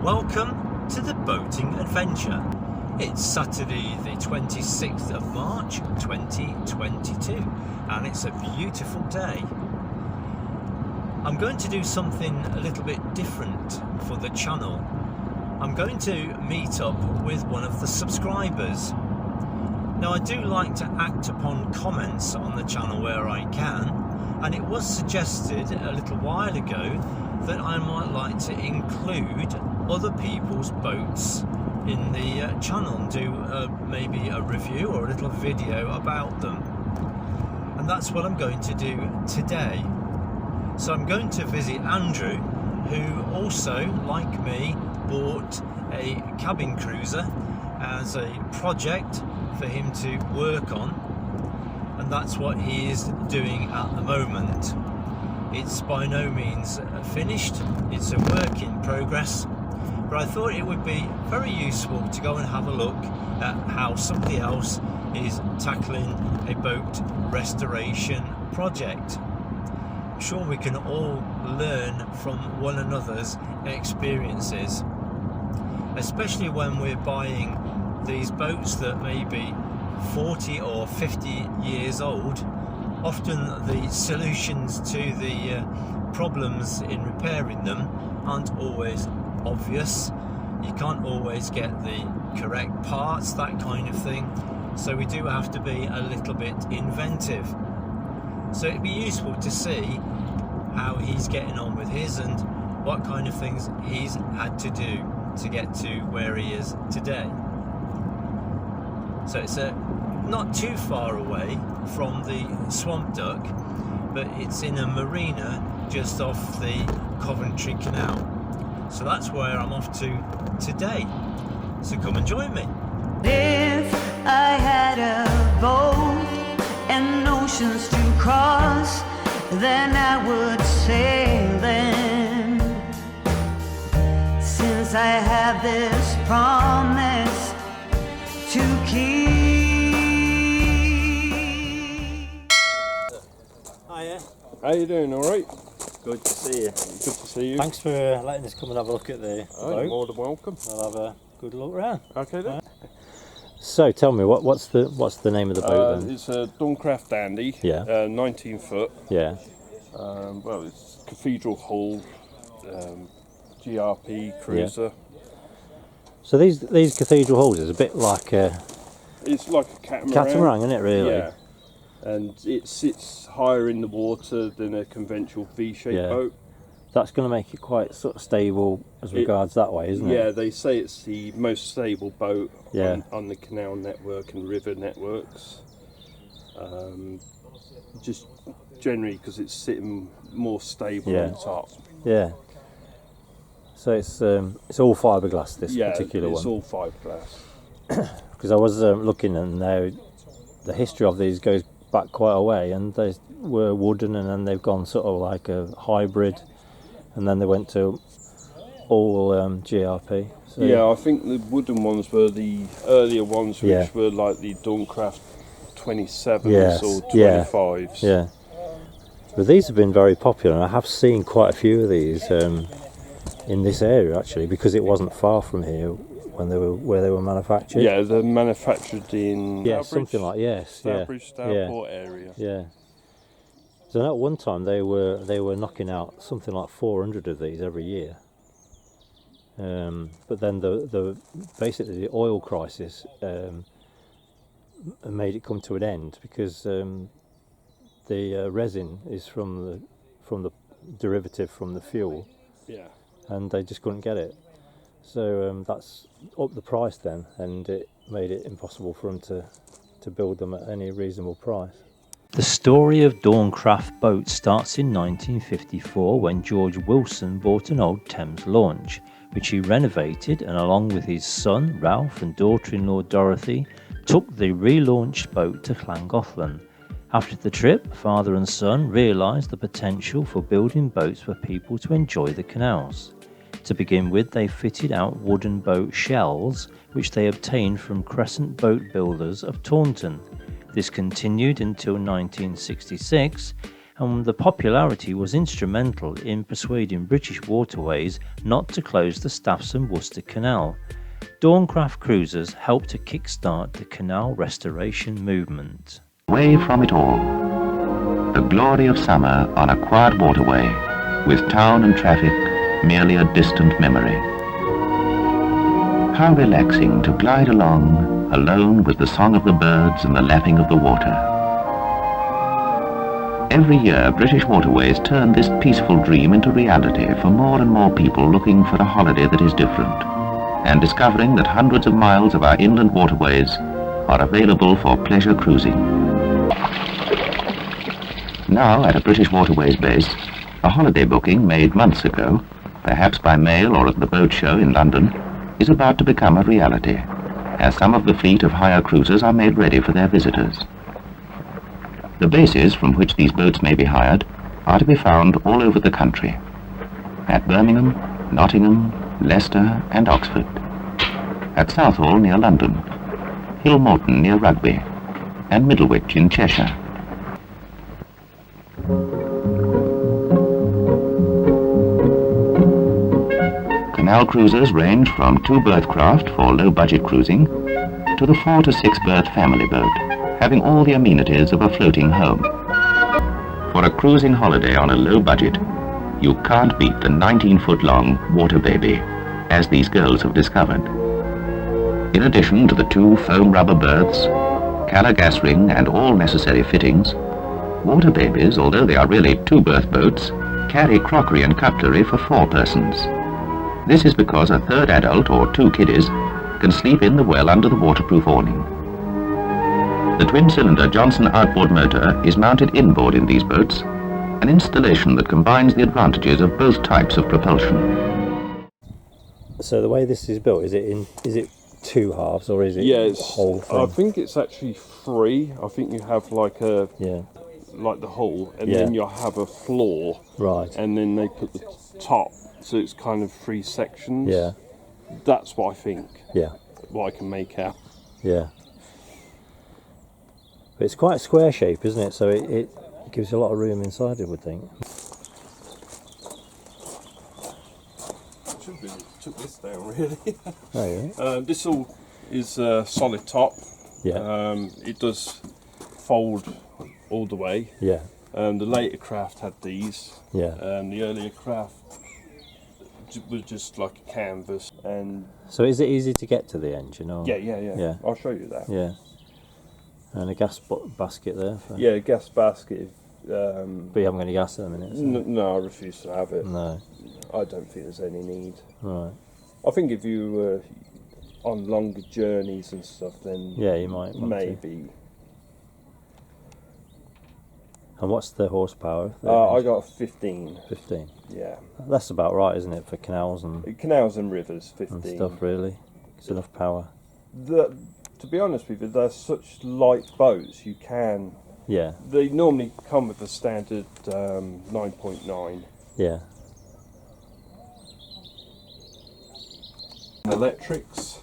Welcome to the boating adventure. It's Saturday the 26th of March 2022 and it's a beautiful day. I'm going to do something a little bit different for the channel. I'm going to meet up with one of the subscribers. Now I do like to act upon comments on the channel where I can, and it was suggested a little while ago that I might like to include other people's boats in the channel and do maybe a review or a little video about them. And that's what I'm going to do today. So I'm going to visit Andrew, who also, like me, bought a cabin cruiser as a project for him to work on, and that's what he is doing at the moment. It's by no means finished, it's a work in progress, but I thought it would be very useful to go and have a look at how somebody else is tackling a boat restoration project. I'm sure we can all learn from one another's experiences, especially when we're buying these boats that may be 40 or 50 years old. Often the solutions to the problems in repairing them aren't always obvious. You can't always get the correct parts, that kind of thing. So we do have to be a little bit inventive. So it'd be useful to see how he's getting on with his and what kind of things he's had to do to get to where he is today. So it's not too far away from the Swamp Duck, but it's in a marina just off the Coventry Canal. So that's where I'm off to today. So come and join me. If I had a boat and oceans to cross, then I would sail them. Since I have this promise to keep. Hiya. How you doing? All right? Good to see you. Good to see you. Thanks for letting us come and have a look at the You're boat. more than welcome. I'll have a good look around. Okay then. So tell me, what's the name of the boat then? It's a Dawncraft Dandy. Yeah. 19 foot. Yeah. Well, it's cathedral hull, GRP cruiser. So these cathedral hulls is a bit like a It's like a catamaran. catamaran, isn't it? Really? Yeah. And it sits higher in the water than a conventional V-shaped Yeah. boat. That's going to make it quite sort of stable as regards that way, isn't it? Yeah, they say it's the most stable boat Yeah. on the canal network and river networks. Just generally because it's sitting more stable Yeah. on top. Yeah. So it's all fiberglass, this particular it's one. all fiberglass. Because I was looking, and now the history of these goes back quite a way, and they were wooden, and then they've gone sort of like a hybrid, and then they went to all GRP. So, Yeah, I think the wooden ones were the earlier ones, which Yeah. were like the Dawncraft 27s Yes, or yeah. 25s. Yeah. But these have been very popular, and I have seen quite a few of these in this area actually, because it wasn't far from here when they were manufactured. Yeah, they're manufactured in Something like Stourbridge, Stourport area. Yeah. So at one time they were knocking out something like 400 of these every year. But then the basically the oil crisis made it come to an end, because the resin is from the derivative from the fuel, Yeah. and they just couldn't get it. So that's upped the price then, and it made it impossible for them to build them at any reasonable price. The story of Dawncraft boats starts in 1954 when George Wilson bought an old Thames launch, which he renovated, and along with his son Ralph and daughter-in-law Dorothy took the relaunched boat to Llangollen. After the trip, father and son realised the potential for building boats for people to enjoy the canals. To begin with, they fitted out wooden boat shells, which they obtained from Crescent Boat Builders of Taunton. This continued until 1966, and the popularity was instrumental in persuading British Waterways not to close the Staffs and Worcester Canal. Dawn-craft cruisers helped to kick-start the canal restoration movement. Away from it all, the glory of summer on a quiet waterway, with town and traffic merely a distant memory. How relaxing to glide along, alone with the song of the birds and the lapping of the water. Every year, British Waterways turn this peaceful dream into reality for more and more people looking for a holiday that is different, and discovering that hundreds of miles of our inland waterways are available for pleasure cruising. Now, at a British Waterways base, a holiday booking made months ago, perhaps by mail or at the boat show in London, is about to become a reality, as some of the fleet of hire cruisers are made ready for their visitors. The bases from which these boats may be hired are to be found all over the country, at Birmingham, Nottingham, Leicester and Oxford, at Southall near London, Hill Morton near Rugby, and Middlewich in Cheshire. Canal cruisers range from 2-berth craft for low-budget cruising to the 4 to 6-berth family boat, having all the amenities of a floating home. For a cruising holiday on a low budget, you can't beat the 19-foot-long water baby, as these girls have discovered. In addition to the 2 foam rubber berths, Cala gas ring and all necessary fittings, water babies, although they are really 2-berth boats, carry crockery and cutlery for 4 persons. This is because a 3rd adult or 2 kiddies can sleep in the well under the waterproof awning. The twin-cylinder Johnson outboard motor is mounted inboard in these boats, an installation that combines the advantages of both types of propulsion. So the way this is built, is it 2 halves or is it whole thing? I think it's actually 3. I think you have like a like the hull, and then you have a floor, right? And then they put the top, so it's kind of 3 sections. Yeah, that's what I think. Yeah, what I can make out. Yeah, but it's quite a square shape, isn't it? So it gives you a lot of room inside, I would think. Should be took this down really. Oh yeah. This all is solid top. Yeah. It does fold all the way. Yeah. The later craft had these. Yeah. The earlier craft was just like a canvas. And so is it easy to get to the engine? Or? Yeah. I'll show you that. Yeah. And a gas basket there. Yeah, gas basket. But you haven't got any gas at the minute. So. No, I refuse to have it. No. I don't think there's any need. Right. I think if you were on longer journeys and stuff, then you might maybe. And what's the horsepower? I got 15. 15. Yeah. That's about right, isn't it, for canals and rivers? 15 and stuff. Really, it's enough power. To be honest with you, they're such light boats. You can. Yeah. They normally come with a standard 9.9. Yeah. Electrics.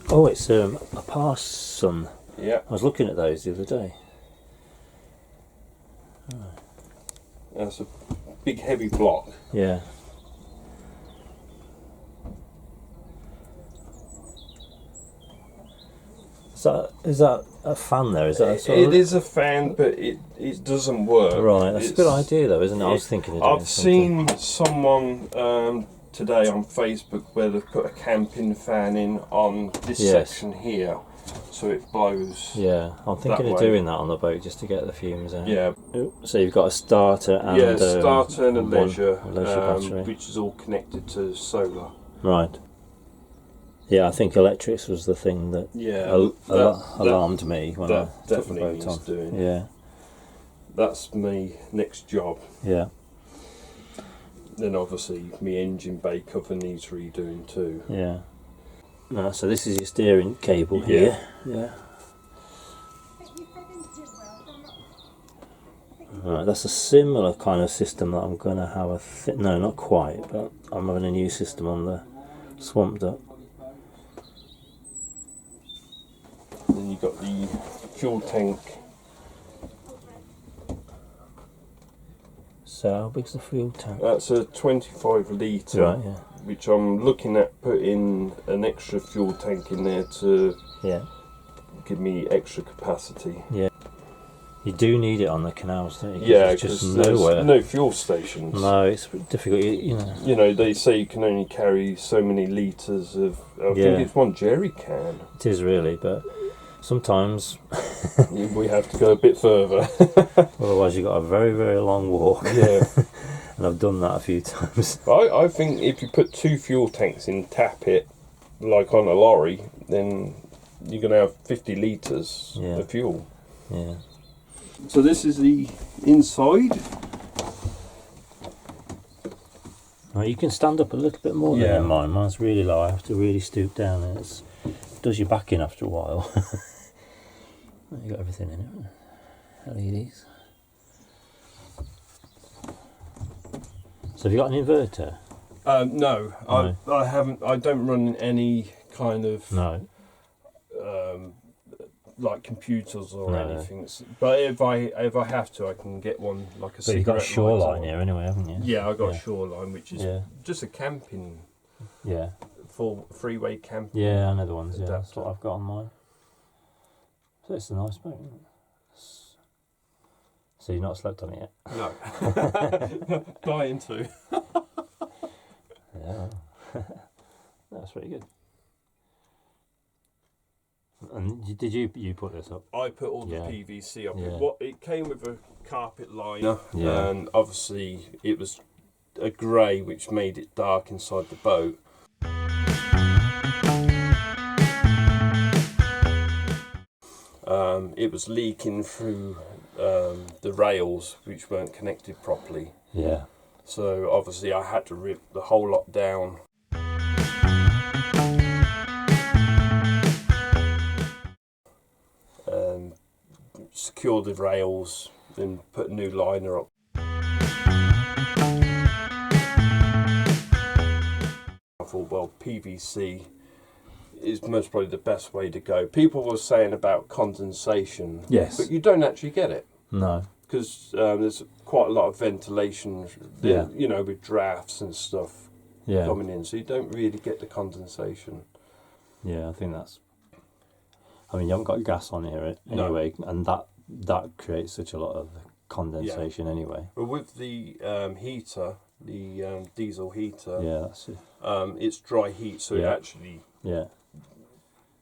Oh, it's a Parson. Yeah. I was looking at those the other day. That's a big heavy block. Yeah. Is that a fan there? Is that a sort of... It is a fan, but it doesn't work. Right, that's a good idea though, isn't it? I was thinking of doing I've seen someone today on Facebook where they've put a camping fan in on this section here, so it blows. Yeah, I'm thinking of doing that on the boat just to get the fumes out. Yeah. So you've got a starter and a starter and a leisure battery, which is all connected to solar. Right. Yeah, I think electrics was the thing that alarmed me when I took the boat on. Doing. Yeah. That's my next job. Yeah. Then obviously my engine bay cover needs redoing too. Yeah. No, so this is your steering cable here. Yeah. Right, that's a similar kind of system that I'm going to have no, not quite, but I'm having a new system on the Swamp Duck. Then you've got the fuel tank So how big's the fuel tank? That's a 25 litre, Right, yeah. which I'm looking at putting an extra fuel tank in there to give me extra capacity. Yeah. You do need it on the canals, don't you? Yeah, it's just because nowhere. there's no fuel stations. No, it's difficult, you know. You know, they say you can only carry so many litres of... I think it's one jerry can. It is really, but sometimes... we have to go a bit further. Otherwise you've got a very, very long walk. Yeah. And I've done that a few times. I think if you put 2 fuel tanks in, tap it, like on a lorry, then you're going to have 50 litres of fuel. Yeah. So this is the inside. Well, you can stand up a little bit more than in mine. Mine's really low. I have to really stoop down, and it does your back in after a while. You got everything in it. LEDs. So have you got an inverter? No, I haven't. I don't run any kind of like computers or anything. But if I have to, I can get one like a. But you've got a shoreline here anyway, haven't you? Yeah, I've got a shoreline, which is just a camping. Yeah. Full freeway camping. Yeah, I know the ones. Yeah, adapter. that's what I've got on mine. So it's a nice boat, isn't it? So you've not slept on it yet? No. Dying to. Yeah. That's pretty good. And did you put this up? I put all the PVC up. Yeah. It came with a carpet liner, Yeah. and obviously it was a grey, which made it dark inside the boat. It was leaking through the rails, which weren't connected properly. Yeah. So obviously I had to rip the whole lot down. Secure the rails, then put a new liner up. I thought, well, PVC is most probably the best way to go. People were saying about condensation, Yes, but you don't actually get it. No. Because there's quite a lot of ventilation, you know, with drafts and stuff coming in, so you don't really get the condensation. Yeah, I think that's... I mean, you haven't got gas on here anyway, and that creates such a lot of condensation anyway. But with the heater, the diesel heater, that's it. it's dry heat, so it actually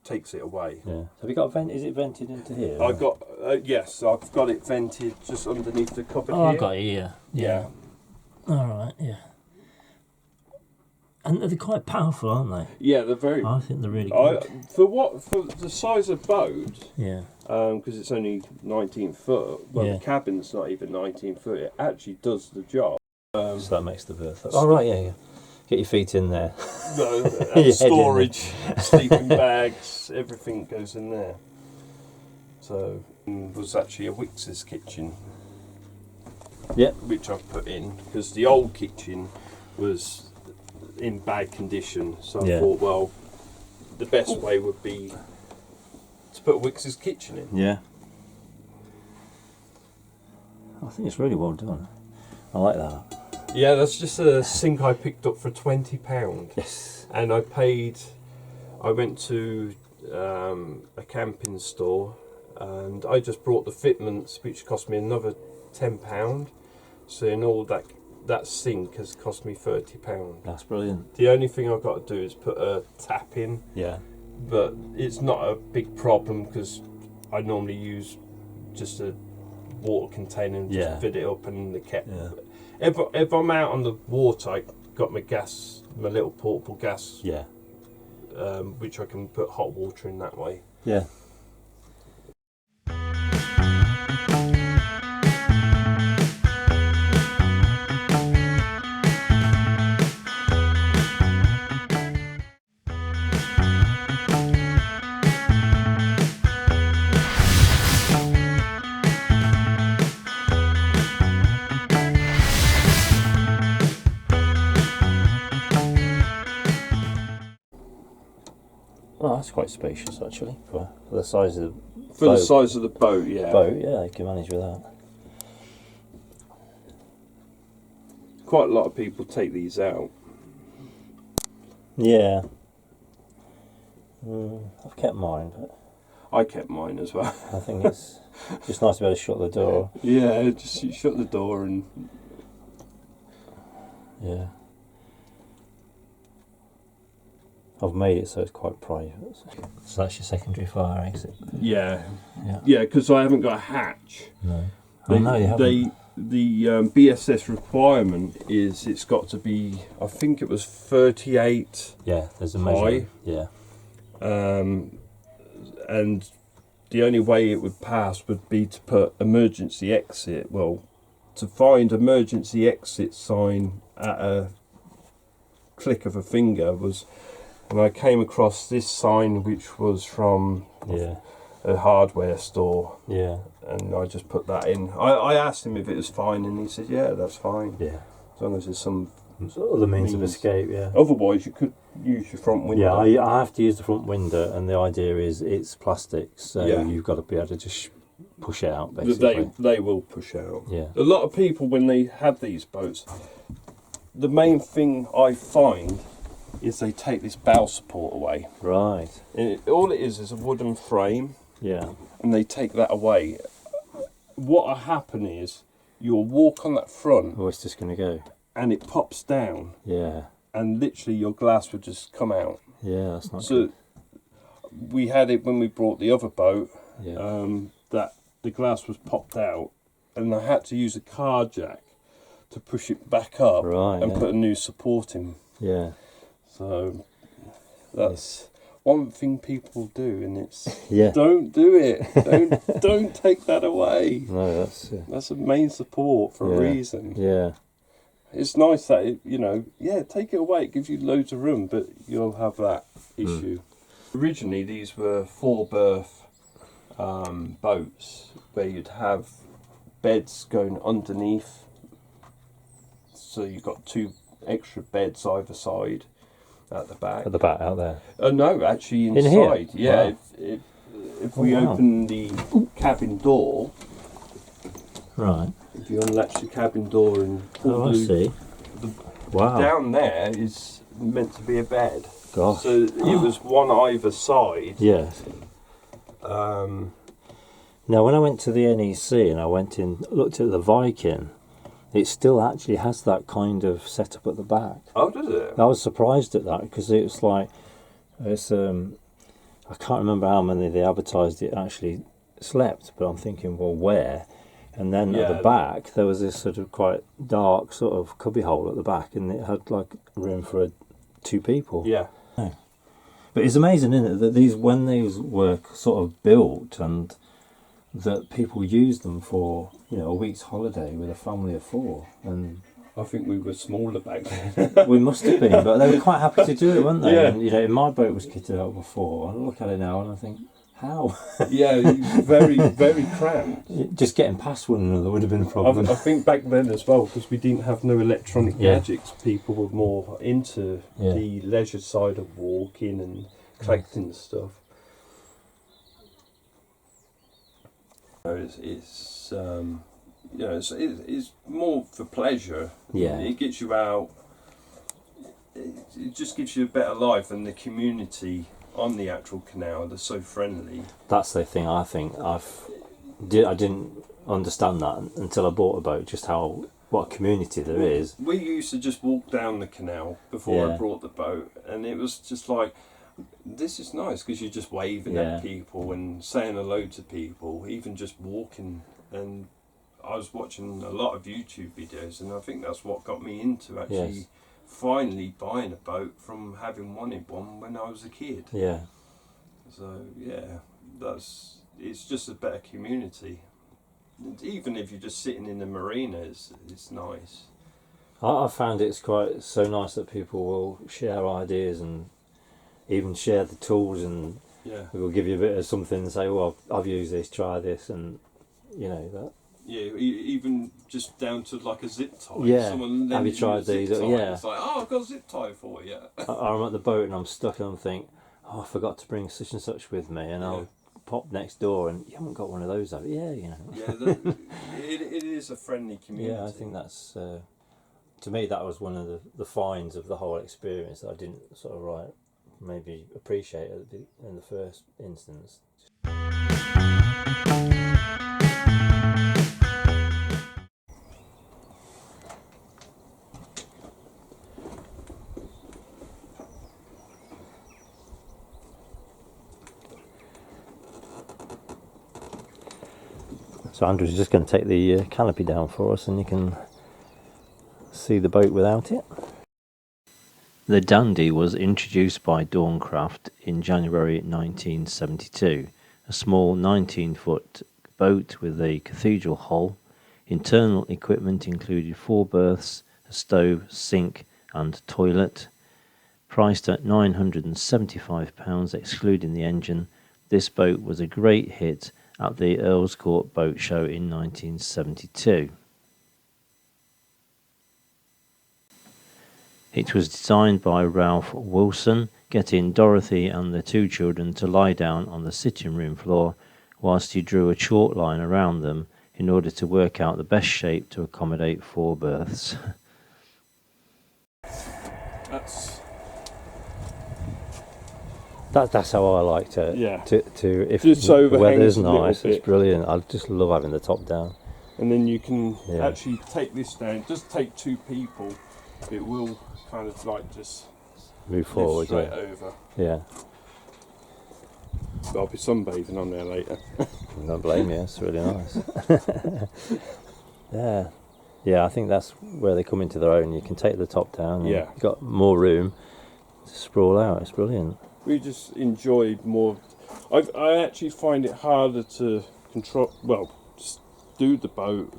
takes it away. Yeah. Have you got a vent? Is it vented into here? I've got yes, I've got it vented just underneath the cupboard here. I've got it here. Yeah. All right. Yeah. And they're quite powerful, aren't they? Yeah, they're very. I think they're really good. For the size of boat. Yeah. Because it's only 19 foot. Well, the cabin's not even 19 foot. It actually does the job. So that makes the berth. Oh right, yeah. Get your feet in there. Storage, sleeping bags, everything goes in there. So it was actually a Wix's kitchen. Yeah. Which I've put in because the old kitchen was in bad condition. So I thought, well, the best way would be to put a Wix's kitchen in. Yeah. I think it's really well done. I like that. Yeah, that's just a sink I picked up for £20. Yes. And I went to a camping store and I just brought the fitments, which cost me another £10. So in all that sink has cost me £30. That's brilliant. The only thing I've got to do is put a tap in. Yeah. But it's not a big problem because I normally use just a water container and just fit it up and the kettle. Yeah. If I'm out on the water, I got my little portable gas, which I can put hot water in that way. Yeah. Oh, that's quite spacious actually for the size of the the size of the boat. Yeah. Boat, yeah, you can manage with that. quite a lot of people take these out. Yeah. I've kept mine, but I kept mine as well. I think it's just nice to be able to shut the door. Yeah, just you shut the door and... Yeah. I've made it so it's quite private. So that's your secondary fire exit. Yeah. Yeah. Yeah, because I haven't got a hatch. No. Oh no, you haven't. The BSS requirement is it's got to be, I think it was 38 Yeah, there's a high. measure. Yeah. And the only way it would pass would be to put emergency exit. Well, to find emergency exit sign at a click of a finger was, and I came across this sign which was from a hardware store. Yeah. And I just put that in. I asked him if it was fine, and he said, "Yeah, that's fine. Yeah. As long as there's some other means of escape." Yeah. Otherwise, you could use your front window. Yeah, I have to use the front window, and the idea is it's plastic, so you've got to be able to just push it out. Basically, they will push out. Yeah. A lot of people when they have these boats, the main thing I find is they take this bow support away. Right. All it is a wooden frame. Yeah. And they take that away. What will happen is you'll walk on that front. Oh, it's just going to go. And it pops down. Yeah. And literally your glass would just come out. Yeah, that's not good. We had it when we brought the other boat. Yeah. That the glass was popped out, and I had to use a car jack to push it back up and put a new support in. Yeah. So that's one thing people do, and it's yeah. Don't do it. Don't take that away. No, that's a main support for a reason. Yeah. It's nice that take it away. It gives you loads of room, but you'll have that issue. Originally, these were 4-berth boats where you'd have beds going underneath. So you've got 2 extra beds either side at the back. At the back, out there? No, actually inside. In here? Yeah, Wow. if we open the cabin door. Right. If you unlatch the cabin door and pull I see. Wow. Down there is meant to be a bed. Gosh. So it was one either side. Yes. Now, when I went to the NEC and I went in, looked at the Viking, it still actually has that kind of setup at the back. Oh, does it? I was surprised at that because it was like, I can't remember how many they advertised it actually slept, but I'm thinking, well, where? And then at the back, there was this sort of quite dark sort of cubby hole at the back, and it had like room for 2 people. Yeah. But it's amazing, isn't it, that when these were sort of built and that people used them for, a week's holiday with a family of 4. And I think we were smaller back then. we must have been, but they were quite happy to do it, weren't they? Yeah. And, my boat was kitted out before. I look at it now and I think, how? Yeah, very, very cramped. Just getting past one another would have been a problem. I think back then as well, because we didn't have no electronic gadgets, people were more into the leisure side of walking and collecting stuff. It's more for pleasure. Yeah. It gets you out. It just gives you a better life, and the community on the actual canal, they're so friendly. That's the thing. I think I didn't understand that until I bought a boat. Just what a community there is. We used to just walk down the canal before I brought the boat, and it was just like, this is nice because you're just waving at people and saying hello to people, even just walking. And I was watching a lot of YouTube videos, and I think that's what got me into actually finally buying a boat from having wanted one when I was a kid. Yeah. So it's just a better community. And even if you're just sitting in the marina, it's nice. I found it's quite so nice that people will share ideas and even share the tools, and we'll give you a bit of something and say, well, I've used this, try this, and that. Yeah, even just down to like a zip tie. Yeah. Someone have you tried these? Yeah. It's like, I've got a zip tie for you. I'm at the boat and I'm stuck and I'm thinking, I forgot to bring such and such with me, and I'll pop next door and you haven't got one of those, have you? Yeah, Yeah, it is a friendly community. Yeah, I think that's to me, that was one of the finds of the whole experience that I didn't sort of maybe appreciate in the first instance. So Andrew's just going to take the canopy down for us, and you can see the boat without it. The Dandy was introduced by Dawnecraft in January 1972. A small 19-foot boat with a cathedral hull. Internal equipment included 4 berths, a stove, sink and toilet. Priced at £975 excluding the engine, this boat was a great hit at the Earls Court Boat Show in 1972. It was designed by Ralph Wilson, getting Dorothy and the 2 children to lie down on the sitting room floor whilst he drew a chalk line around them in order to work out the best shape to accommodate 4 berths. That's how I like to. Yeah. If just the weather's overhangs a little nice, bit. it's brilliant. I just love having the top down. And then you can Yeah. actually take this down. Just take 2 people. It will kind of like just Move forward. straight Yeah. over. Yeah. But I'll be sunbathing on there later. Don't blame you. It's really nice. Yeah. Yeah. I think that's where they come into their own. You can take the top down. And Yeah. You've got more room to sprawl out. It's brilliant. We just enjoyed more. I actually find it harder to control. Well, just do the boat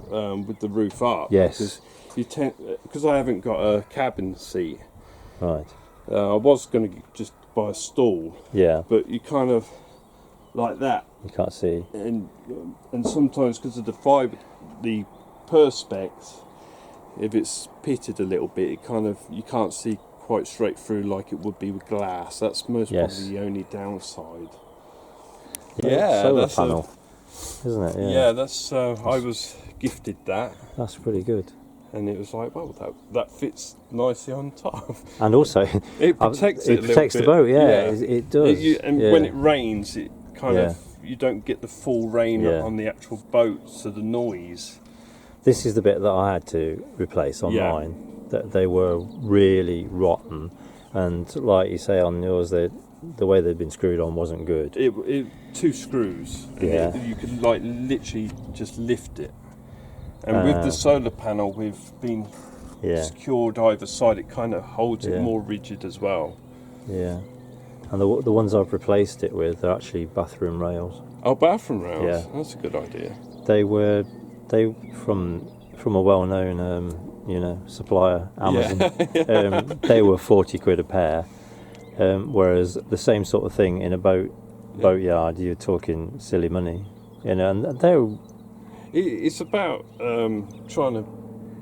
with the roof up. Yes. Because I haven't got a cabin seat. Right. I was going to just buy a stall, Yeah. but you kind of like that, You can't see. and sometimes because of the perspex, if it's pitted a little bit, it kind of you can't see quite straight through like it would be with glass. That's most Yes. probably the only downside. Solar that's panel, isn't it? Yeah, that's. I was gifted that, That's pretty good. and it was like, well, that fits nicely on top. And also, It protects it. It protects the boat. Yeah, it does. And yeah. when it rains, it kind Yeah. of you don't get the full rain Yeah. on the actual boat, so the noise. This is the bit that I had to replace on Yeah. mine. That they were really rotten, and like you say on yours, the way they'd been screwed on wasn't good. It 2 screws. And Yeah. you can like literally just lift it. And with the solar panel, we've been Yeah, secured either side. It kind of holds Yeah. it more rigid as well. yeah. And the ones I've replaced it with are actually bathroom rails. Oh, bathroom rails. Yeah. That's a good idea. They from a well-known supplier, Amazon. They were 40 quid a pair, whereas the same sort of thing in a boatyard, you're talking silly money, and they're. It's about trying to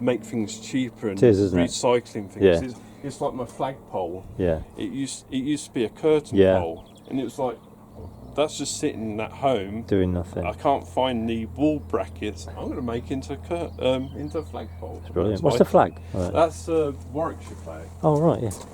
make things cheaper and It is, isn't it? recycling things. Yeah. It's like my flagpole. Yeah, It used to be a curtain Yeah. pole, and it was like that's just sitting at home. doing nothing. I can't find the wall brackets. I'm going to make into a flagpole. Brilliant. That's What's why- the flag? Right. That's a Warwickshire flag. Oh, right, yes.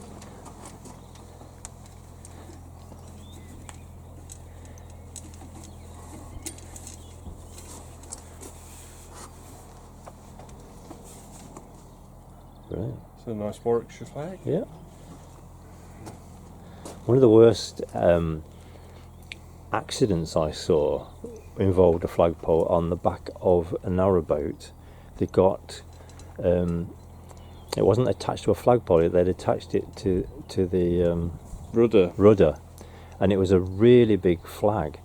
Brilliant. It's a nice Warwickshire flag. Yeah. One of the worst accidents I saw involved a flagpole on the back of a narrowboat. They got it wasn't attached to a flagpole; they'd attached it to the rudder, and it was a really big flag.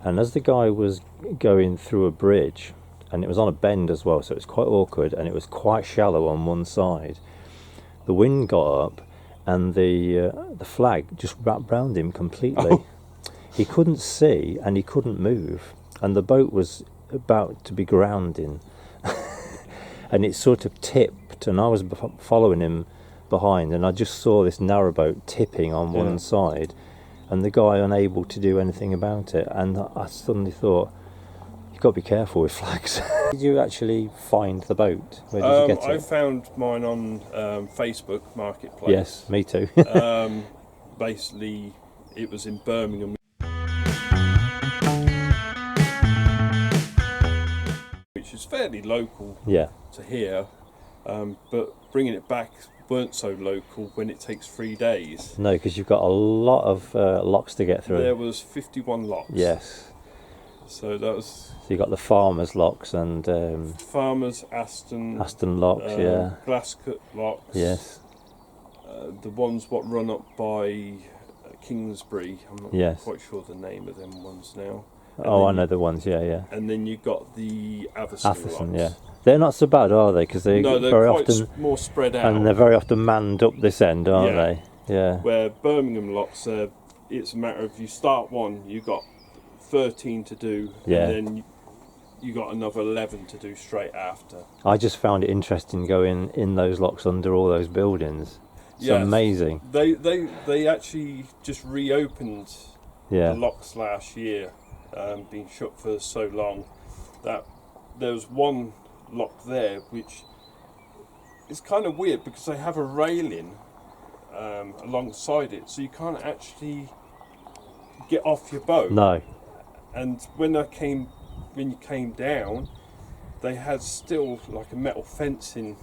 And as the guy was going through a bridge, and it was on a bend as well, so it was quite awkward, and it was quite shallow on one side. The wind got up, and the flag just wrapped round him completely. Oh. He couldn't see, and he couldn't move, and the boat was about to be grounding. And it sort of tipped, and I was following him behind, and I just saw this narrowboat tipping on one side, and the guy unable to do anything about it. And I suddenly thought, You've got to be careful with flags. Did you actually find the boat? Where did you get it? I found mine on Facebook Marketplace. Yes, me too. Basically, it was in Birmingham, which is fairly local to here, but bringing it back weren't so local when it takes 3 days. No, because you've got a lot of locks to get through. There was 51 locks. Yes. So that was... So you got the farmers locks and... farmers, Aston locks, Glasscut locks. Yes. The ones what run up by Kingsbury. I'm not quite sure the name of them ones now. And I know the ones, yeah. And then you got the Atherson locks. They're not so bad, are they? Because they're very quite often more spread out. and they're very often manned up this end, aren't they? Yeah. Where Birmingham locks, it's a matter of you start one, you got 13 to do, and then you got another 11 to do straight after. I just found it interesting going in those locks under all those buildings. It's amazing. They actually just reopened the locks last year, been shut for so long that there was one lock there which is kind of weird because they have a railing alongside it, so you can't actually get off your boat. No. And when you came down, they had still like a metal fencing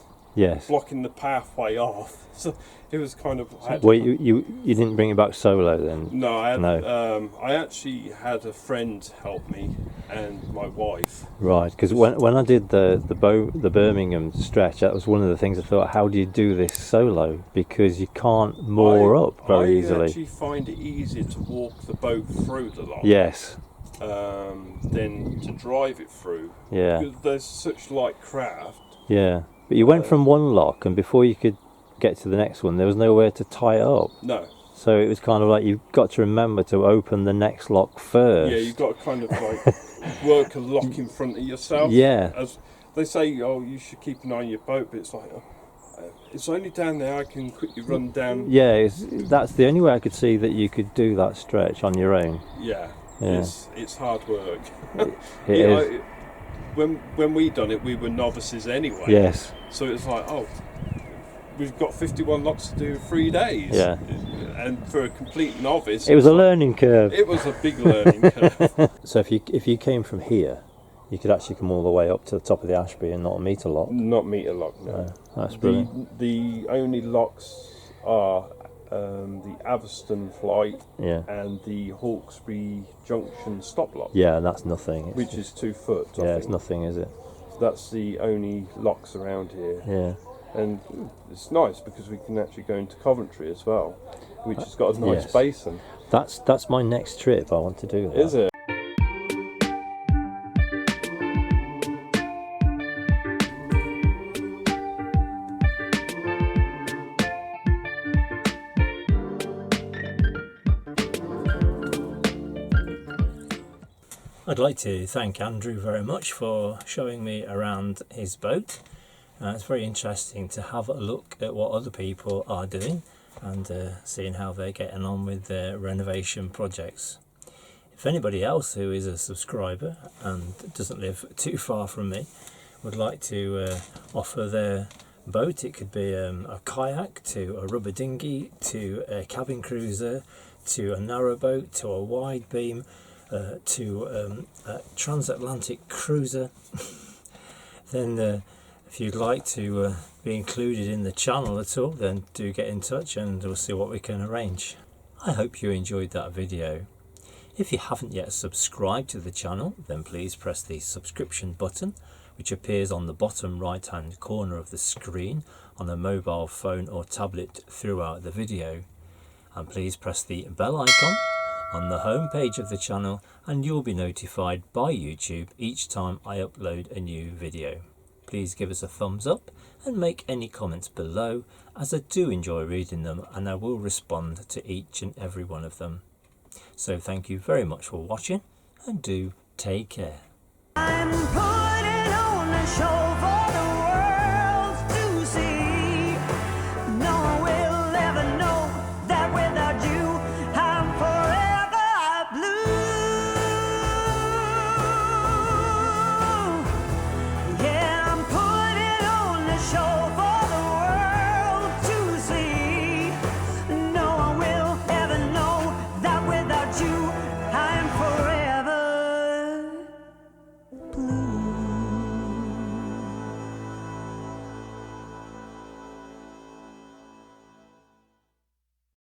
blocking the pathway off. So it was kind of... Well, you didn't bring it back solo then? No, I actually had a friend help me and my wife. Right, because when I did the Birmingham stretch, that was one of the things I thought, how do you do this solo? Because you can't moor up very easily. I actually find it easier to walk the boat through the lock. Yes. Than to drive it through. Yeah. Because there's such light craft. Yeah. But you went from one lock, and before you could get to the next one, there was nowhere to tie it up. No. So it was kind of like you've got to remember to open the next lock first. Yeah, you've got to kind of like work a lock in front of yourself. Yeah. As they say, oh, you should keep an eye on your boat, but it's like, it's only down there, I can quickly run down. Yeah, that's the only way I could see that you could do that stretch on your own. Yeah. It's hard work. It is. When we done it, we were novices anyway. Yes. So it's like, oh, we've got 51 locks to do in 3 days. Yeah. And for a complete novice, it was a learning curve. It was a big learning curve. So if you came from here, you could actually come all the way up to the top of the Ashby and not meet a lock. Not meet a lock. No. That's brilliant. The only locks are the Atherstone flight and the Hawkesbury Junction stop lock. Yeah, that's nothing. Which is 2 foot. I think. It's nothing, is it? That's the only locks around here. Yeah. And it's nice because we can actually go into Coventry as well, which has got a nice basin. That's my next trip. I want to do that. Is it? I'd like to thank Andrew very much for showing me around his boat. It's very interesting to have a look at what other people are doing and seeing how they're getting on with their renovation projects. If anybody else who is a subscriber and doesn't live too far from me would like to offer their boat, it could be a kayak, to a rubber dinghy, to a cabin cruiser, to a narrowboat, to a wide beam, to a transatlantic cruiser, then if you'd like to be included in the channel at all, then do get in touch and we'll see what we can arrange. I hope you enjoyed that video. If you haven't yet subscribed to the channel, then please press the subscription button, which appears on the bottom right hand corner of the screen on a mobile phone or tablet throughout the video. And please press the bell icon on the home page of the channel and you'll be notified by YouTube each time I upload a new video. Please give us a thumbs up and make any comments below, as I do enjoy reading them and I will respond to each and every one of them. So thank you very much for watching and do take care. I'm putting on a show for